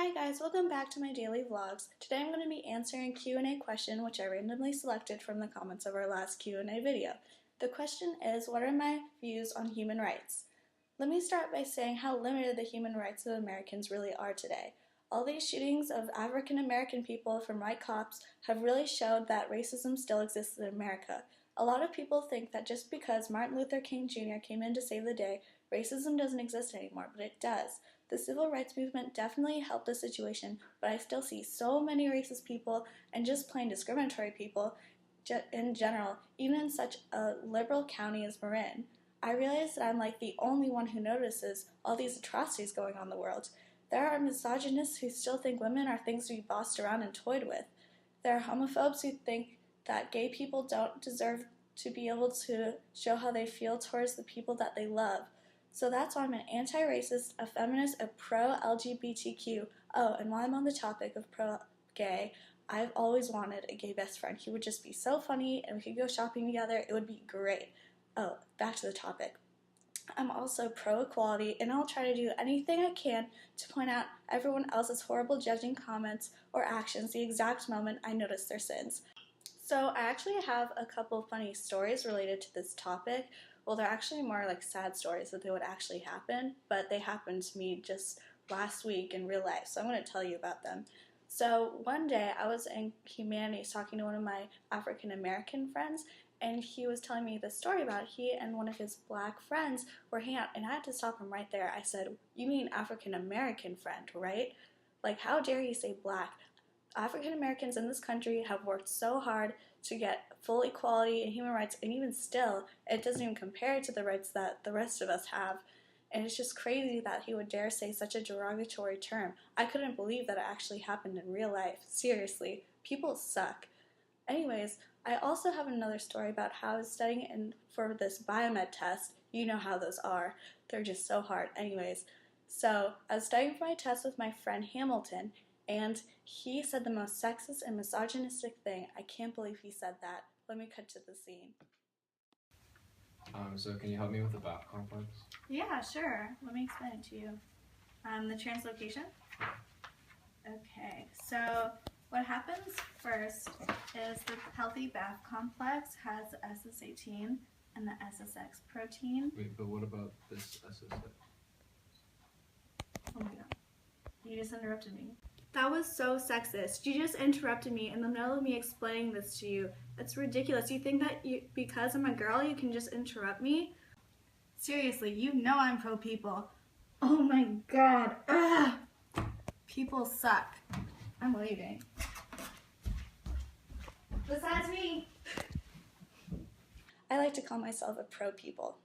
Hi guys, welcome back to my daily vlogs. Today I'm going to be answering a Q&A question which I randomly selected from the comments of our last Q&A video. The question is, what are my views on human rights? Let me start by saying how limited the human rights of Americans really are today. All these shootings of African American people from white cops have really showed that racism still exists in America. A lot of people think that just because Martin Luther King Jr. came in to save the day, racism doesn't exist anymore, but it does. The civil rights movement definitely helped the situation, but I still see so many racist people and just plain discriminatory people in general, even in such a liberal county as Marin. I realize that I'm like the only one who notices all these atrocities going on in the world. There are misogynists who still think women are things to be bossed around and toyed with. There are homophobes who think that gay people don't deserve to be able to show how they feel towards the people that they love. So that's why I'm an anti-racist, a feminist, a pro-LGBTQ. Oh, and while I'm on the topic of pro-gay, I've always wanted a gay best friend. He would just be so funny and we could go shopping together. It would be great. Oh, back to the topic. I'm also pro-equality, and I'll try to do anything I can to point out everyone else's horrible judging comments or actions the exact moment I notice their sins. So I actually have a couple funny stories related to this topic. Well, they're actually more like sad stories that they would actually happen, but they happened to me just last week in real life, so I'm going to tell you about them. So one day I was in Humanities talking to one of my African American friends, and he was telling me this story about he and one of his black friends were hanging out, and I had to stop him right there. I said, "You mean African American friend, right? Like, how dare you say black? African Americans in this country have worked so hard to get full equality and human rights, and even still, it doesn't even compare to the rights that the rest of us have." And it's just crazy that he would dare say such a derogatory term. I couldn't believe that it actually happened in real life. Seriously, people suck. Anyways, I also have another story about how I was studying for this biomed test. You know how those are. They're just so hard. Anyways, so I was studying for my test with my friend Hamilton, and he said the most sexist and misogynistic thing. I can't believe he said that. Let me cut to the scene. So can you help me with the BAP complex? Yeah, sure. Let me explain it to you. The translocation? Okay, so what happens first is the healthy BAF complex has SS18 and the SSX protein. Wait, but what about this SSX? Oh my god. You just interrupted me. That was so sexist. You just interrupted me in the middle of me explaining this to you. That's ridiculous. You think that because I'm a girl, you can just interrupt me? Seriously, you know I'm pro people. Oh my god. Ugh. People suck. I'm leaving. Besides me. I like to call myself a pro people.